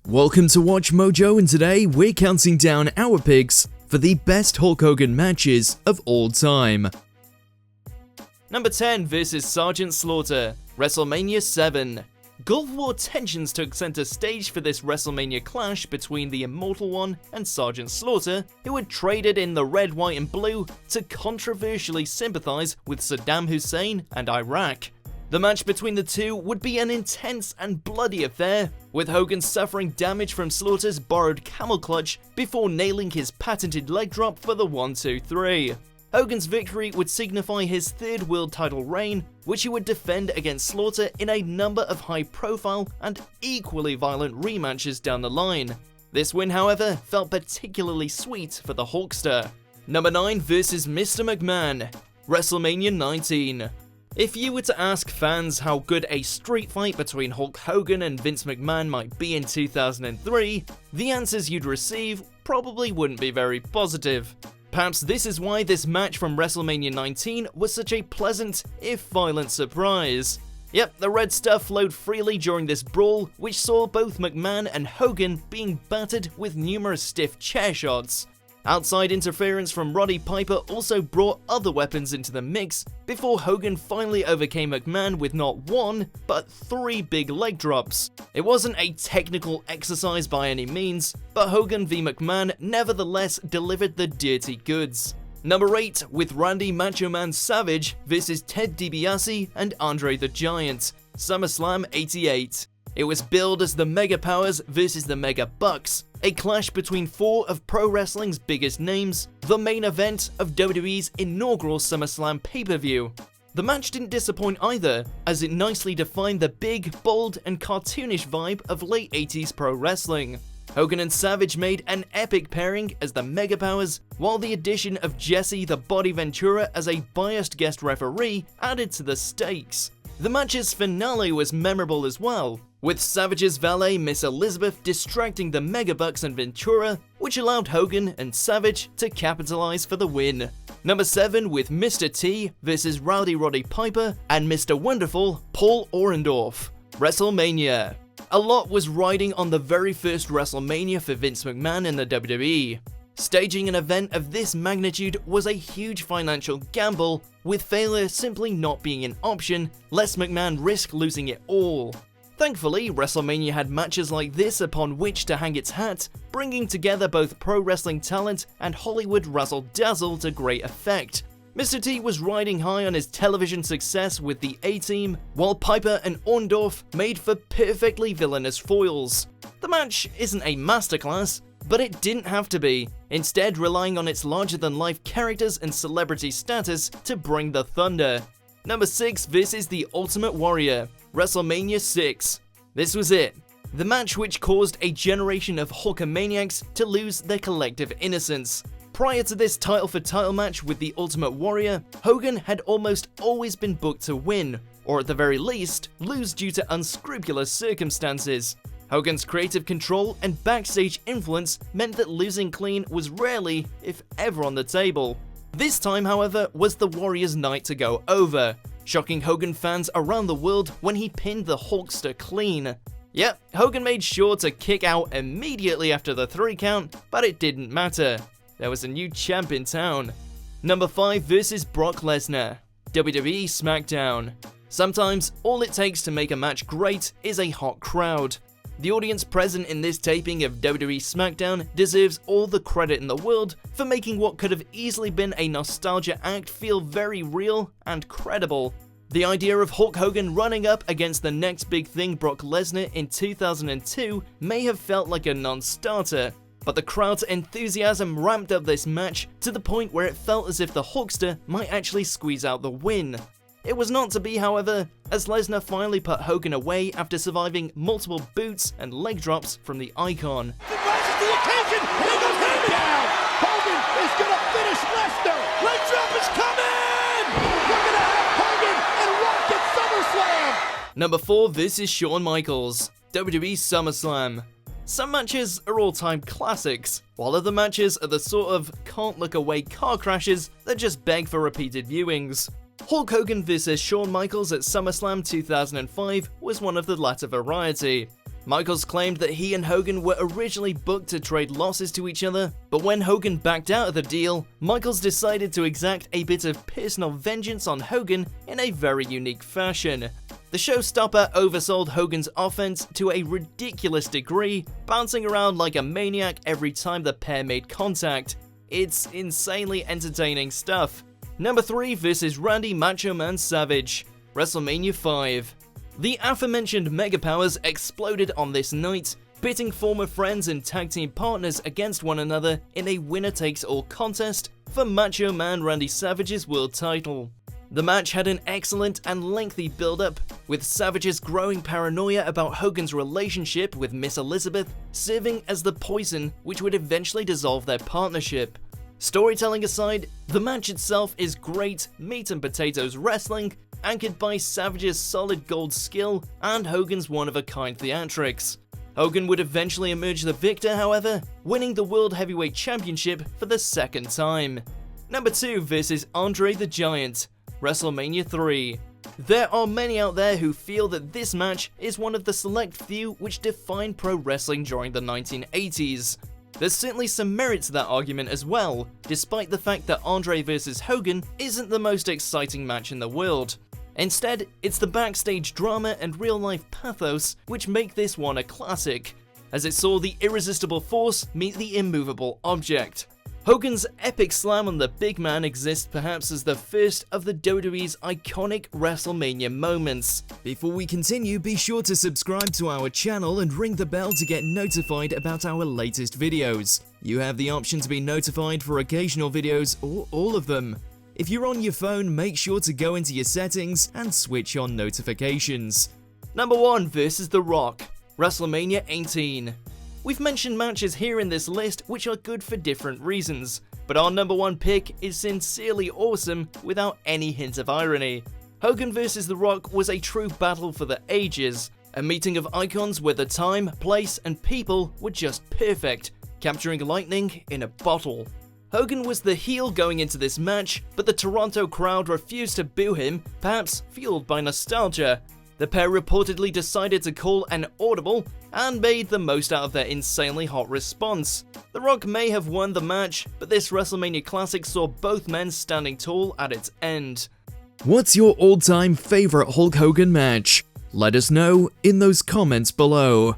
Welcome to Watch Mojo, and today we're counting down our picks for the best Hulk Hogan matches of all time. Number 10 vs. Sergeant Slaughter, WrestleMania 7. Gulf War tensions took center stage for this WrestleMania clash between the Immortal One and Sergeant Slaughter, who had traded in the red, white and blue to controversially sympathize with Saddam Hussein and Iraq. The match between the two would be an intense and bloody affair, with Hogan suffering damage from Slaughter's borrowed camel clutch before nailing his patented leg drop for the 1-2-3. Hogan's victory would signify his third world title reign, which he would defend against Slaughter in a number of high-profile and equally violent rematches down the line. This win, however, felt particularly sweet for the Hulkster. Number 9 vs. Mr. McMahon, WrestleMania 19. If you were to ask fans how good a street fight between Hulk Hogan and Vince McMahon might be in 2003, the answers you'd receive probably wouldn't be very positive. Perhaps this is why this match from WrestleMania 19 was such a pleasant, if violent, surprise. Yep, the red stuff flowed freely during this brawl, which saw both McMahon and Hogan being battered with numerous stiff chair shots. Outside interference from Roddy Piper also brought other weapons into the mix before Hogan finally overcame McMahon with not one, but 3 big leg drops. It wasn't a technical exercise by any means, but Hogan v McMahon nevertheless delivered the dirty goods. Number 8 with Randy Macho Man Savage vs. Ted DiBiase and Andre the Giant, SummerSlam 88. It was billed as the Mega Powers versus the Mega Bucks, a clash between 4 of pro wrestling's biggest names, the main event of WWE's inaugural SummerSlam pay-per-view. The match didn't disappoint either, as it nicely defined the big, bold, and cartoonish vibe of late 80s pro wrestling. Hogan and Savage made an epic pairing as the Mega Powers, while the addition of Jesse the Body Ventura as a biased guest referee added to the stakes. The match's finale was memorable as well, with Savage's valet Miss Elizabeth distracting the Megabucks and Ventura, which allowed Hogan and Savage to capitalize for the win. Number 7 with Mr. T vs. Rowdy Roddy Piper and Mr. Wonderful Paul Orndorff, WrestleMania. A lot was riding on the very first WrestleMania for Vince McMahon in the WWE. Staging an event of this magnitude was a huge financial gamble, with failure simply not being an option, lest McMahon risk losing it all. Thankfully, WrestleMania had matches like this upon which to hang its hat, bringing together both pro wrestling talent and Hollywood razzle-dazzle to great effect. Mr. T was riding high on his television success with the A-Team, while Piper and Orndorff made for perfectly villainous foils. The match isn't a masterclass, but it didn't have to be, instead relying on its larger-than-life characters and celebrity status to bring the thunder. Number 6 vs. The Ultimate Warrior, WrestleMania 6. This was it. The match which caused a generation of Hulkamaniacs to lose their collective innocence. Prior to this title-for-title match with the Ultimate Warrior, Hogan had almost always been booked to win, or at the very least, lose due to unscrupulous circumstances. Hogan's creative control and backstage influence meant that losing clean was rarely, if ever, on the table. This time, however, was the Warrior's night to go over, shocking Hogan fans around the world when he pinned the Hulkster clean. Yep, Hogan made sure to kick out immediately after the 3 count, but it didn't matter. There was a new champ in town. Number 5 vs. Brock Lesnar, WWE SmackDown. Sometimes, all it takes to make a match great is a hot crowd. The audience present in this taping of WWE SmackDown deserves all the credit in the world for making what could have easily been a nostalgia act feel very real and credible. The idea of Hulk Hogan running up against the next big thing, Brock Lesnar, in 2002 may have felt like a non-starter, but the crowd's enthusiasm ramped up this match to the point where it felt as if the Hulkster might actually squeeze out the win. It was not to be, however, as Lesnar finally put Hogan away after surviving multiple boots and leg drops from the Icon. Hogan is gonna finish Lesnar! Leg drop is coming! We're gonna have Hogan and Rock at SummerSlam! Number 4 vs. Shawn Michaels, WWE SummerSlam. Some matches are all-time classics, while other matches are the sort of can't-look-away car crashes that just beg for repeated viewings. Hulk Hogan vs. Shawn Michaels at SummerSlam 2005 was one of the latter variety. Michaels claimed that he and Hogan were originally booked to trade losses to each other, but when Hogan backed out of the deal, Michaels decided to exact a bit of personal vengeance on Hogan in a very unique fashion. The showstopper oversold Hogan's offense to a ridiculous degree, bouncing around like a maniac every time the pair made contact. It's insanely entertaining stuff. Number 3 versus Randy Macho Man Savage, WrestleMania 5. The aforementioned Mega Powers exploded on this night, pitting former friends and tag team partners against one another in a winner-takes-all contest for Macho Man Randy Savage's world title. The match had an excellent and lengthy build-up, with Savage's growing paranoia about Hogan's relationship with Miss Elizabeth serving as the poison which would eventually dissolve their partnership. Storytelling aside, the match itself is great meat and potatoes wrestling, anchored by Savage's solid gold skill and Hogan's one-of-a-kind theatrics. Hogan would eventually emerge the victor, however, winning the World Heavyweight Championship for the second time. Number 2 versus Andre the Giant, WrestleMania 3. There are many out there who feel that this match is one of the select few which defined pro wrestling during the 1980s. There's certainly some merit to that argument as well, despite the fact that Andre vs Hogan isn't the most exciting match in the world. Instead, it's the backstage drama and real-life pathos which make this one a classic, as it saw the irresistible force meet the immovable object. Hogan's epic slam on the big man exists perhaps as the first of the WWE's iconic WrestleMania moments. Before we continue, be sure to subscribe to our channel and ring the bell to get notified about our latest videos. You have the option to be notified for occasional videos or all of them. If you're on your phone, make sure to go into your settings and switch on notifications. Number 1 versus The Rock, WrestleMania 18. We've mentioned matches here in this list which are good for different reasons, but our number 1 pick is sincerely awesome without any hint of irony. Hogan vs The Rock was a true battle for the ages, a meeting of icons where the time, place, and people were just perfect, capturing lightning in a bottle. Hogan was the heel going into this match, but the Toronto crowd refused to boo him, perhaps fueled by nostalgia. The pair reportedly decided to call an audible and made the most out of their insanely hot response. The Rock may have won the match, but this WrestleMania Classic saw both men standing tall at its end. What's your all-time favorite Hulk Hogan match? Let us know in those comments below.